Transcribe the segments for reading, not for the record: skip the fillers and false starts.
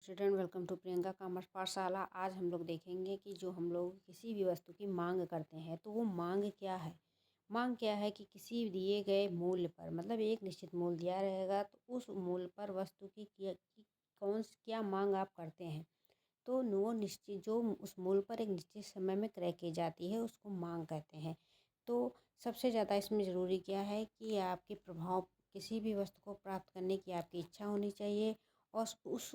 Student welcome to Priyanka Commerce Pathshala. आज हम लोग देखेंगे कि जो हम लोग किसी भी वस्तु की मांग करते हैं तो वो मांग क्या है। मांग क्या है कि किसी दिए गए मूल्य पर, मतलब एक निश्चित मूल्य दिया रहेगा तो उस मूल्य पर वस्तु की क्या मांग आप करते हैं। तो वो निश्चित जो उस मूल्य पर एक निश्चित समय में क्रय की जाती है उसको मांग कहते हैं। तो सबसे ज़्यादा इसमें ज़रूरी क्या है कि आपके प्रभाव, किसी भी वस्तु को प्राप्त करने की आपकी इच्छा होनी चाहिए और उस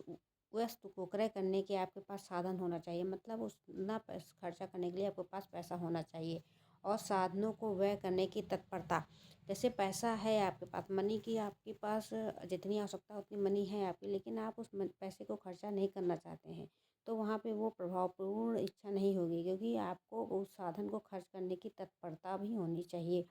वस्तु को क्रय करने के आपके पास साधन होना चाहिए। मतलब उस ना पैसा खर्चा करने के लिए आपके पास पैसा होना चाहिए और साधनों को व्यय करने की तत्परता। जैसे पैसा है आपके पास, मनी की आपके पास जितनी आवश्यकता उतनी मनी है आपकी, लेकिन आप उस पैसे को खर्चा नहीं करना चाहते हैं तो वहाँ पे वो प्रभावपूर्ण इच्छा नहीं होगी, क्योंकि आपको उस साधन को खर्च करने की तत्परता भी होनी चाहिए।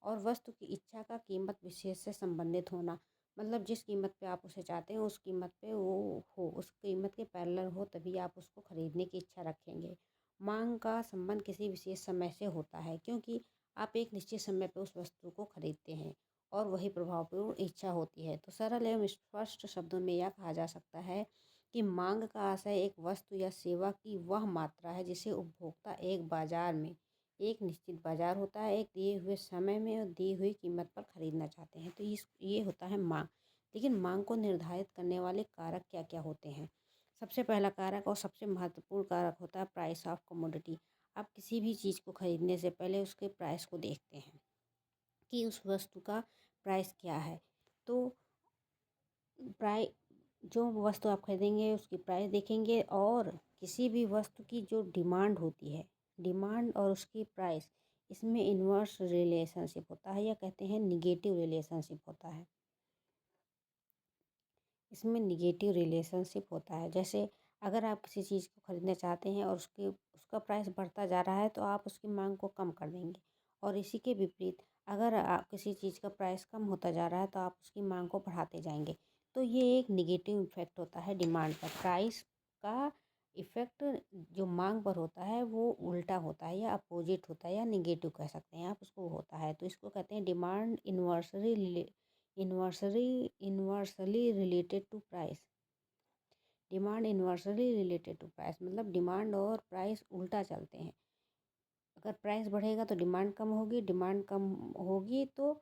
और वस्तु की इच्छा का कीमत विशेष से संबंधित होना, मतलब जिस कीमत पे आप उसे चाहते हैं उस कीमत पे वो हो, उस कीमत के पैरेलल हो, तभी आप उसको खरीदने की इच्छा रखेंगे। मांग का संबंध किसी विशेष समय से होता है, क्योंकि आप एक निश्चित समय पे उस वस्तु को खरीदते हैं और वही प्रभावपूर्ण इच्छा होती है। तो सरल एवं स्पष्ट शब्दों में यह कहा जा सकता है कि मांग का आशय एक वस्तु या सेवा की वह मात्रा है जिसे उपभोक्ता एक बाजार में, एक निश्चित बाजार होता है, एक दिए हुए समय में और दी हुई कीमत पर खरीदना चाहते हैं। तो ये होता है मांग। लेकिन मांग को निर्धारित करने वाले कारक क्या क्या होते हैं। सबसे पहला कारक और सबसे महत्वपूर्ण कारक होता है प्राइस ऑफ कमोडिटी। आप किसी भी चीज़ को खरीदने से पहले उसके प्राइस को देखते हैं कि उस वस्तु का प्राइस क्या है। तो प्राइस, जो वस्तु आप खरीदेंगे उसकी प्राइस देखेंगे, और किसी भी वस्तु की जो डिमांड होती है, डिमांड और उसकी प्राइस, इसमें इन्वर्स रिलेशनशिप होता है या कहते हैं निगेटिव रिलेशनशिप होता है। इसमें निगेटिव रिलेशनशिप होता है। जैसे अगर आप किसी चीज़ को खरीदना चाहते हैं और उसका प्राइस बढ़ता जा रहा है तो आप उसकी मांग को कम कर देंगे, और इसी के विपरीत अगर आप किसी चीज़ का प्राइस कम होता जा रहा है तो आप उसकी मांग को बढ़ाते जाएंगे। तो ये एक निगेटिव इफेक्ट होता है डिमांड पर। प्राइस का इफेक्ट जो मांग पर होता है वो उल्टा होता है या अपोजिट होता है या निगेटिव कह सकते हैं आप उसको, होता है। तो इसको कहते हैं demand inversely related to price. Demand inversely related to price मतलब डिमांड और प्राइस उल्टा चलते हैं। अगर प्राइस बढ़ेगा तो डिमांड कम होगी, डिमांड कम होगी तो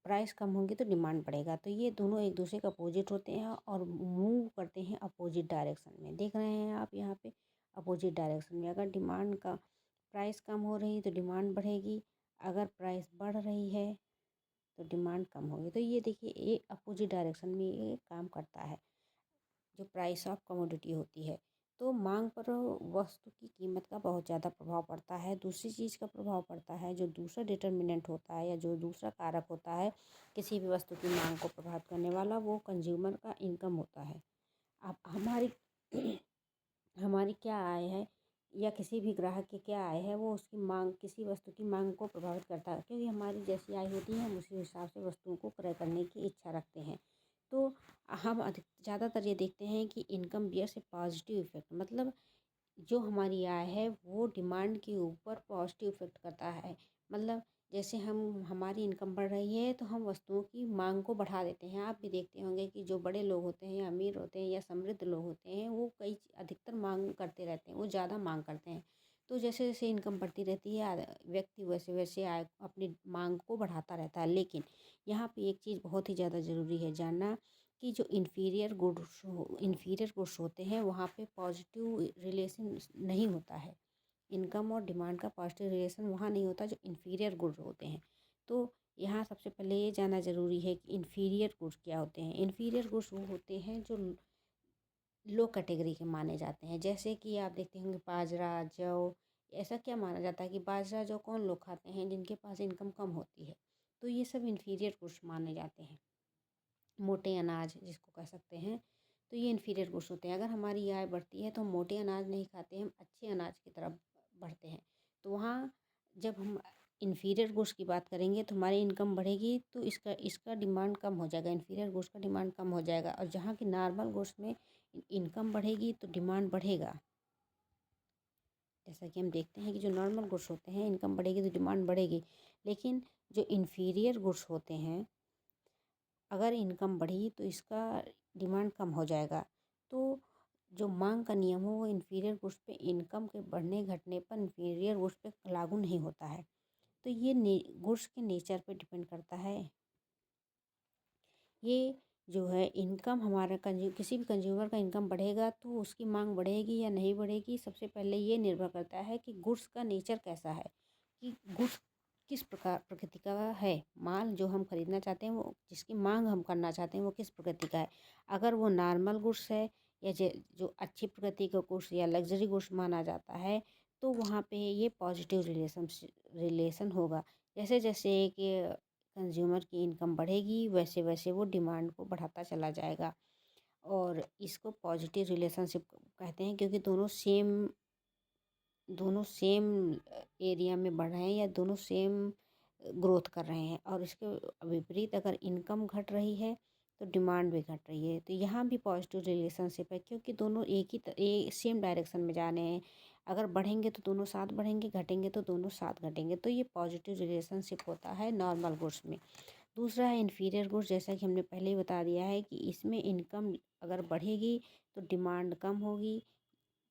प्राइस कम होगी तो डिमांड बढ़ेगा। तो ये दोनों एक दूसरे के अपोजिट होते हैं और मूव करते हैं अपोजिट डायरेक्शन में। देख रहे हैं आप यहाँ पे अपोजिट डायरेक्शन में। अगर डिमांड का प्राइस कम हो रही है तो डिमांड बढ़ेगी, अगर प्राइस बढ़ रही है तो डिमांड कम होगी। तो ये देखिए ये अपोजिट डायरेक्शन में ये काम करता है जो प्राइस ऑफ कमोडिटी होती है। तो मांग पर वस्तु की कीमत का बहुत ज़्यादा प्रभाव पड़ता है। दूसरी चीज़ का प्रभाव पड़ता है, जो दूसरा डिटर्मिनेंट होता है या जो दूसरा कारक होता है किसी भी वस्तु की मांग को प्रभावित करने वाला, वो कंज्यूमर का इनकम होता है। अब हमारी हमारी क्या आय है या किसी भी ग्राहक की क्या आय है, वो उसकी मांग, किसी वस्तु की मांग को प्रभावित करता है, क्योंकि हमारी जैसी आय होती है हम उसी हिसाब से वस्तुओं को क्रय करने की इच्छा रखते हैं। तो हम ज़्यादातर ये देखते हैं कि इनकम बियर्स ए पॉजिटिव इफेक्ट, मतलब जो हमारी आय है वो डिमांड के ऊपर पॉजिटिव इफेक्ट करता है। मतलब जैसे हमारी इनकम बढ़ रही है तो हम वस्तुओं की मांग को बढ़ा देते हैं। आप भी देखते होंगे कि जो बड़े लोग होते हैं या अमीर होते हैं या समृद्ध लोग होते हैं वो अधिकतर मांग करते रहते हैं, वो ज़्यादा मांग करते हैं। तो जैसे जैसे इनकम बढ़ती रहती है व्यक्ति वैसे वैसे आय अपनी मांग को बढ़ाता रहता है। लेकिन यहाँ पे एक चीज़ बहुत ही ज़्यादा ज़रूरी है जानना कि जो इन्फीरियर गुड्स होते हैं वहाँ पे पॉजिटिव रिलेशन नहीं होता है। इनकम और डिमांड का पॉजिटिव रिलेशन वहाँ नहीं होता जो इन्फीरियर गुड्स होते हैं। तो यहाँ सबसे पहले ये जानना ज़रूरी है कि इन्फीरियर गुड्स क्या होते हैं। इन्फीरियर गुड्स वो होते हैं जो लो कैटेगरी के माने जाते हैं। जैसे कि आप देखते होंगे बाजरा, जौ, ऐसा क्या माना जाता है कि बाजरा जौ कौन लोग खाते हैं, जिनके पास इनकम कम होती है। तो ये सब इन्फीरियर गुड्स माने जाते हैं। मोटे अनाज जिसको कह सकते हैं, तो ये इन्फीरियर गुड्स होते हैं। अगर हमारी आय बढ़ती है तो हम मोटे अनाज नहीं खाते, हम अच्छे अनाज की तरफ बढ़ते हैं। तो वहाँ जब हम इन्फीरियर गुड्स की बात करेंगे तो हमारी इनकम बढ़ेगी तो इसका इसका डिमांड कम हो जाएगा, इन्फीरियर गुड्स का डिमांड कम हो जाएगा। और जहाँ की नॉर्मल गुड्स में इनकम बढ़ेगी तो डिमांड बढ़ेगा। जैसा कि हम देखते हैं कि जो नॉर्मल गुड्स होते हैं इनकम बढ़ेगी तो डिमांड बढ़ेगी, लेकिन जो इन्फीरियर गुड्स होते हैं अगर इनकम बढ़ी तो इसका डिमांड कम हो जाएगा। तो जो मांग का नियम हो वो इन्फीरियर गुड्स पे इनकम के बढ़ने घटने पर इन्फीरियर गुड्स पे लागू नहीं होता है। तो ये गुड्स के नेचर पे डिपेंड करता है। ये जो है इनकम हमारा किसी भी कंज्यूमर का इनकम बढ़ेगा तो उसकी मांग बढ़ेगी या नहीं बढ़ेगी, सबसे पहले ये निर्भर करता है कि गुड्स का नेचर कैसा है, कि गुड्स किस प्रकार प्रकृति का है। माल जो हम खरीदना चाहते हैं, वो जिसकी मांग हम करना चाहते हैं, वो किस प्रकृति का है। अगर वो नॉर्मल गुड्स है या जो अच्छी प्रकृति का गुड्स या लग्जरी गुड्स माना जाता है, तो वहाँ पे ये पॉजिटिव रिलेशन होगा। जैसे जैसे कि कंज्यूमर की इनकम बढ़ेगी वैसे वैसे वो डिमांड को बढ़ाता चला जाएगा, और इसको पॉजिटिव रिलेशनशिप कहते हैं, क्योंकि दोनों सेम एरिया में बढ़ रहे हैं या दोनों सेम ग्रोथ कर रहे हैं। और इसके विपरीत अगर इनकम घट रही है तो डिमांड भी घट रही है, तो यहाँ भी पॉजिटिव रिलेशनशिप है, क्योंकि दोनों एक सेम डायरेक्शन में जा रहे हैं। अगर बढ़ेंगे तो दोनों साथ बढ़ेंगे, घटेंगे तो दोनों साथ घटेंगे, तो ये पॉजिटिव रिलेशनशिप होता है नॉर्मल गुड्स में। दूसरा है इन्फीरियर गुड्स, जैसा कि हमने पहले ही बता दिया है कि इसमें इनकम अगर बढ़ेगी तो डिमांड कम होगी,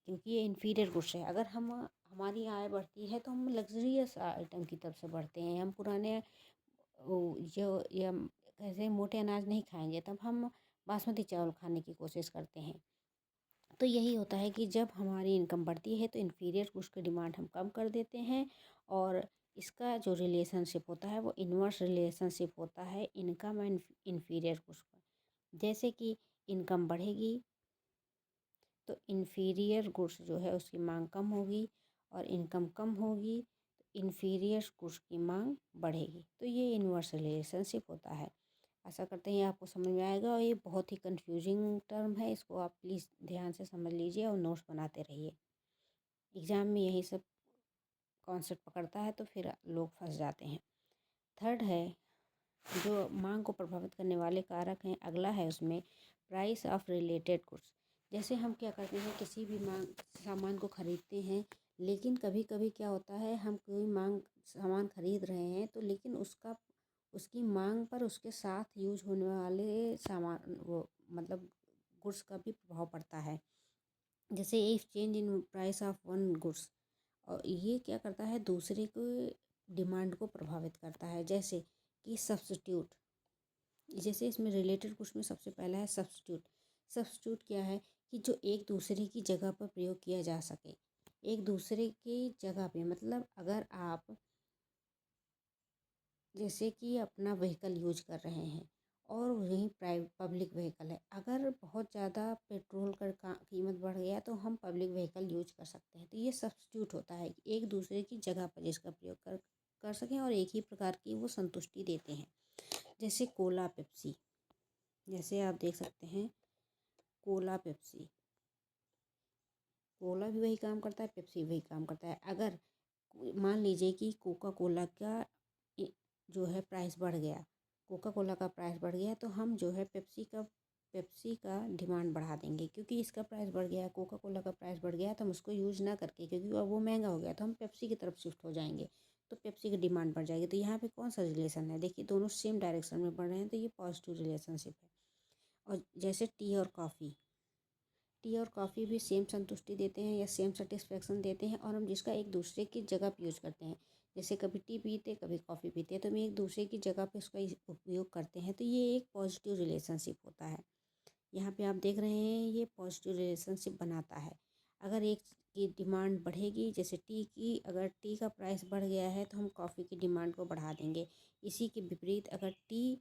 क्योंकि ये इन्फीरियर गुड्स है। अगर हमारी आय बढ़ती है तो हम लग्जरियस आइटम की तरफ से बढ़ते हैं, हम पुराने जो या कैसे मोटे अनाज नहीं खाएंगे, तब हम बासमती चावल खाने की कोशिश करते हैं। तो यही होता है कि जब हमारी इनकम बढ़ती है तो इन्फीरियर गुड्स की डिमांड हम कम कर देते हैं, और इसका जो रिलेशनशिप होता है वो इन्वर्स रिलेशनशिप होता है इनकम एंड इन्फीरियर गुड्स का। जैसे कि इनकम बढ़ेगी तो इन्फीरियर गुड्स जो है उसकी मांग कम होगी, और इनकम कम होगी तो इन्फीरियर गुड्स की मांग बढ़ेगी। तो ये इन्वर्स रिलेशनशिप होता है। आशा करते हैं आपको समझ में आएगा, और ये बहुत ही कंफ्यूजिंग टर्म है, इसको आप प्लीज़ ध्यान से समझ लीजिए और नोट्स बनाते रहिए। एग्ज़ाम में यही सब कॉन्सेप्ट पकड़ता है तो फिर लोग फंस जाते हैं। थर्ड है जो मांग को प्रभावित करने वाले कारक हैं, अगला है उसमें प्राइस ऑफ रिलेटेड गुड्स। जैसे हम क्या करते हैं, किसी भी सामान को खरीदते हैं, लेकिन कभी कभी क्या होता है, हम कोई सामान खरीद रहे हैं तो लेकिन उसकी मांग पर उसके साथ यूज होने वाले सामान वो मतलब गुड्स का भी प्रभाव पड़ता है। जैसे if change in price of one goods, और ये क्या करता है, दूसरे को डिमांड को प्रभावित करता है। जैसे कि सब्स्टिट्यूट, जैसे इसमें रिलेटेड गुड्स में सबसे पहला है सब्स्टिट्यूट। सब्स्टिट्यूट क्या है कि जो एक दूसरे की जगह पर प्रयोग किया जा सके। एक दूसरे की जगह पे मतलब अगर आप जैसे कि अपना व्हीकल यूज कर रहे हैं और वहीं प्राइवेट पब्लिक व्हीकल है, अगर बहुत ज़्यादा पेट्रोल का कीमत बढ़ गया तो हम पब्लिक व्हीकल यूज कर सकते हैं। तो ये सब्स्टिट्यूट होता है कि एक दूसरे की जगह पर जिसका प्रयोग कर सकें और एक ही प्रकार की वो संतुष्टि देते हैं। जैसे कोला पेप्सी, जैसे आप देख सकते हैं कोला पेप्सी, कोला भी वही काम करता है, पेप्सी भी वही काम करता है। अगर मान लीजिए कि कोका कोला का जो है प्राइस बढ़ गया, कोका कोला का प्राइस बढ़ गया, तो हम जो है पेप्सी का डिमांड बढ़ा देंगे, क्योंकि इसका प्राइस बढ़ गया, कोका कोला का प्राइस बढ़ गया, तो हम उसको यूज़ ना करके, क्योंकि अब वो महंगा हो गया, तो हम पेप्सी की तरफ शिफ्ट हो जाएंगे, तो पेप्सी की डिमांड बढ़ जाएगी। तो यहाँ पे कौन सा रिलेशन है, देखिए दोनों सेम डायरेक्शन में बढ़ रहे हैं, तो ये पॉजिटिव रिलेशनशिप है। और जैसे टी और कॉफ़ी भी सेम संतुष्टि देते हैं या सेम सेटिस्फेक्शन देते हैं, और हम जिसका एक दूसरे की जगह पे यूज़ करते हैं। जैसे कभी टी पीते कभी कॉफ़ी पीते हैं, तो हम एक दूसरे की जगह पे उसका उपयोग करते हैं, तो ये एक पॉजिटिव रिलेशनशिप होता है। यहाँ पे आप देख रहे हैं ये पॉजिटिव रिलेशनशिप बनाता है। अगर एक की डिमांड बढ़ेगी, जैसे अगर टी का प्राइस बढ़ गया है तो हम कॉफ़ी की डिमांड को बढ़ा देंगे। इसी के विपरीत अगर टी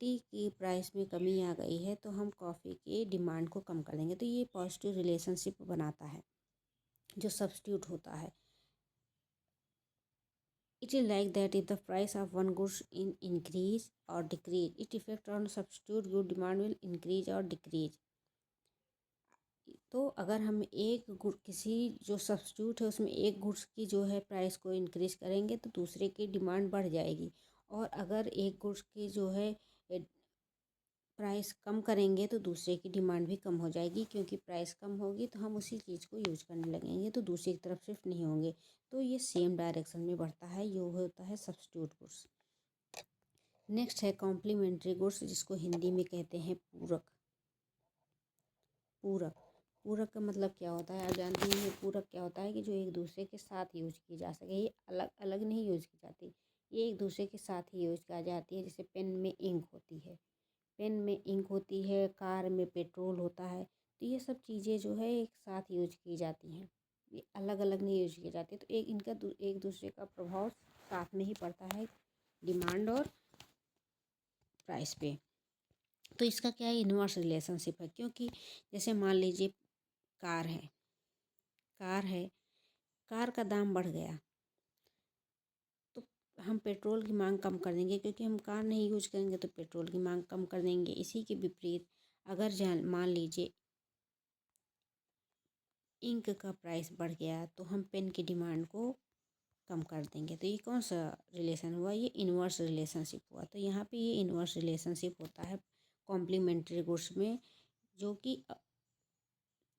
की प्राइस में कमी आ गई है तो हम कॉफ़ी की डिमांड को कम कर देंगे। तो ये पॉजिटिव रिलेशनशिप बनाता है जो सब्स्टिट्यूट होता है। It is like that if the price of one goods increase or decrease, its effect on substitute good demand will increase or decrease. तो अगर हम एक गुड किसी जो सब्स्टिट्यूट है उसमें एक गुड्स की जो है प्राइस को इंक्रीज करेंगे तो दूसरे की डिमांड बढ़ जाएगी, और अगर एक गुड्स की जो है प्राइस कम करेंगे तो दूसरे की डिमांड भी कम हो जाएगी, क्योंकि प्राइस कम होगी तो हम उसी चीज़ को यूज करने लगेंगे, तो दूसरी की तरफ शिफ्ट नहीं होंगे। तो ये सेम डायरेक्शन में बढ़ता है, ये होता है सब्स्टिट्यूट गुड्स। नेक्स्ट है कॉम्प्लीमेंट्री गुड्स, जिसको हिंदी में कहते हैं पूरक। पूरक पूरक का मतलब क्या होता है? आप जानते हैं ये पूरक क्या होता है कि जो एक दूसरे के साथ यूज की जा सके। ये अलग अलग नहीं यूज की जाती, ये एक दूसरे के साथ ही यूज की जाती है। जैसे पेन में इंक होती है, पेन में इंक होती है, कार में पेट्रोल होता है। तो ये सब चीज़ें जो है एक साथ यूज की जाती हैं, ये अलग अलग नहीं यूज की जाती। तो एक इनका एक दूसरे का प्रभाव साथ में ही पड़ता है, डिमांड और प्राइस पे। तो इसका क्या है, इन्वर्स रिलेशनशिप है। क्योंकि जैसे मान लीजिए कार है, कार है, कार का दाम बढ़ गया तो हम पेट्रोल की मांग कम कर देंगे, क्योंकि हम कार नहीं यूज करेंगे तो पेट्रोल की मांग कम कर देंगे। इसी के विपरीत अगर मान लीजिए इंक का प्राइस बढ़ गया तो हम पेन की डिमांड को कम कर देंगे। तो ये कौन सा रिलेशन हुआ, ये इन्वर्स रिलेशनशिप हुआ। तो यहाँ पे ये इन्वर्स रिलेशनशिप होता है कॉम्प्लीमेंट्री गुड्स में, जो कि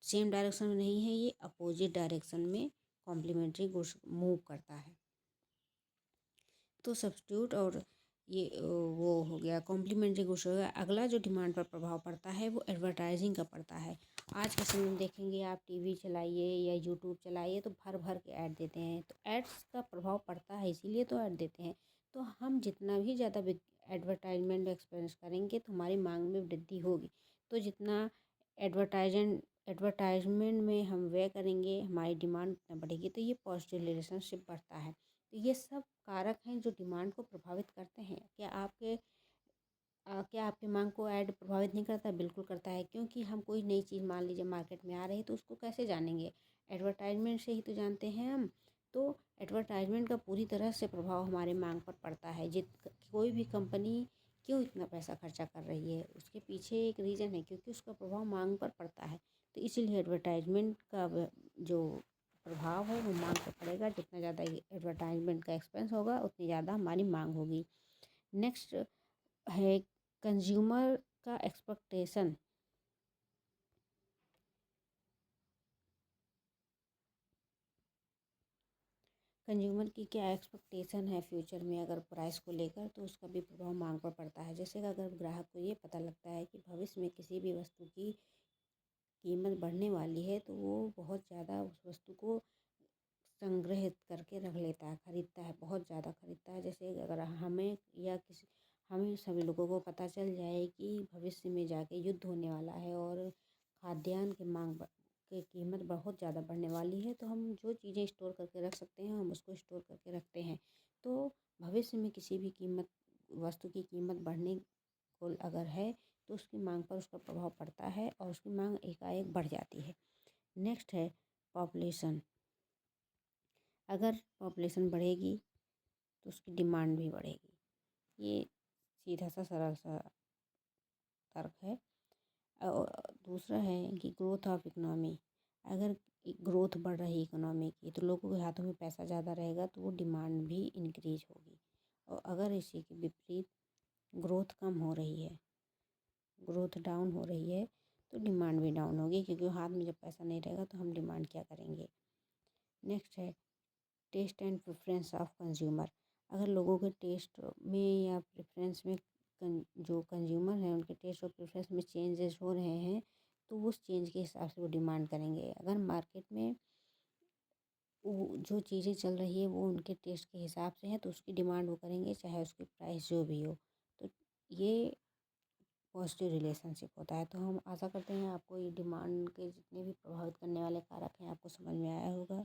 सेम डायरेक्शन में नहीं है, ये अपोजिट डायरेक्शन में कॉम्प्लीमेंट्री गुड्स मूव करता है। तो सब्स्टिट्यूट और ये वो हो गया कॉम्प्लीमेंट्री गुड्स हो गया। अगला जो डिमांड पर प्रभाव पड़ता है वो एडवर्टाइजिंग का पड़ता है। आज के समय में देखेंगे आप, टीवी चलाइए या यूट्यूब चलाइए तो भर भर के ऐड देते हैं। तो एड्स का प्रभाव पड़ता है, इसीलिए तो ऐड देते हैं। तो हम जितना भी ज़्यादा एडवर्टाइजमेंट एक्सपेंस करेंगे तो हमारी मांग में वृद्धि होगी। तो जितना एडवर्टाइजमेंट में हम व्यय करेंगे हमारी डिमांड उतना बढ़ेगी। तो ये पॉजिटिव रिलेशनशिप बढ़ता है। तो ये सब कारक हैं जो डिमांड को प्रभावित करते हैं। क्या आपकी मांग को ऐड प्रभावित नहीं करता? बिल्कुल करता है। क्योंकि हम कोई नई चीज़ मान लीजिए मार्केट में आ रही है तो उसको कैसे जानेंगे? एडवर्टाइजमेंट से ही तो जानते हैं हम। तो एडवर्टाइजमेंट का पूरी तरह से प्रभाव हमारे मांग पर पड़ता है। कोई भी कंपनी क्यों इतना पैसा खर्चा कर रही है, उसके पीछे एक रीज़न है, क्योंकि उसका प्रभाव मांग पर पड़ता है। तो इसीलिए एडवर्टाइजमेंट का जो प्रभाव है वो मांग पर पड़ेगा। जितना ज़्यादा एडवर्टाइजमेंट का एक्सपेंस होगा उतनी ज़्यादा हमारी मांग होगी। नेक्स्ट है कंज्यूमर का एक्सपेक्टेशन। कंज्यूमर की क्या एक्सपेक्टेशन है फ्यूचर में अगर प्राइस को लेकर, तो उसका भी प्रभाव मांग पर पड़ता है। जैसे कि अगर ग्राहक को ये पता लगता है कि भविष्य में किसी भी वस्तु की कीमत बढ़ने वाली है तो वो बहुत ज़्यादा उस वस्तु को संग्रहित करके रख लेता है, खरीदता है, बहुत ज़्यादा खरीदता है। जैसे अगर हमें सभी लोगों को पता चल जाए कि भविष्य में जाके युद्ध होने वाला है और खाद्यान्न की की कीमत बहुत ज़्यादा बढ़ने वाली है, तो हम जो चीज़ें स्टोर करके रख सकते हैं हम उसको स्टोर करके रखते हैं। तो भविष्य में किसी भी वस्तु की कीमत बढ़ने को अगर है तो उसकी मांग पर उसका प्रभाव पड़ता है और उसकी मांग एकाएक बढ़ जाती है। नेक्स्ट है पॉपुलेशन। अगर पॉपुलेशन बढ़ेगी तो उसकी डिमांड भी बढ़ेगी। ये सीधा सा सरल सा तर्क है। और दूसरा है कि ग्रोथ ऑफ इकोनॉमी। अगर ग्रोथ बढ़ रही इकोनॉमी की तो लोगों के हाथों में पैसा ज़्यादा रहेगा तो वो डिमांड भी इंक्रीज होगी। और अगर इसी के विपरीत ग्रोथ कम हो रही है, ग्रोथ डाउन हो रही है, तो डिमांड भी डाउन होगी, क्योंकि हाथ में जब पैसा नहीं रहेगा तो हम डिमांड क्या करेंगे। नेक्स्ट है taste and preference of consumer. अगर लोगों के टेस्ट में या प्रेफरेंस में जो कंज्यूमर हैं उनके टेस्ट और प्रेफरेंस में चेंजेस हो रहे हैं तो उस चेंज के हिसाब से वो डिमांड करेंगे। अगर मार्केट में वो जो चीज़ें चल रही है वो उनके टेस्ट के हिसाब से हैं तो उसकी डिमांड वो करेंगे, चाहे उसकी प्राइस जो भी हो। तो ये पॉजिटिव रिलेशनशिप होता है। तो हम आशा करते हैं आपको ये डिमांड के जितने भी प्रभावित करने वाले कारक हैं आपको समझ में आया होगा।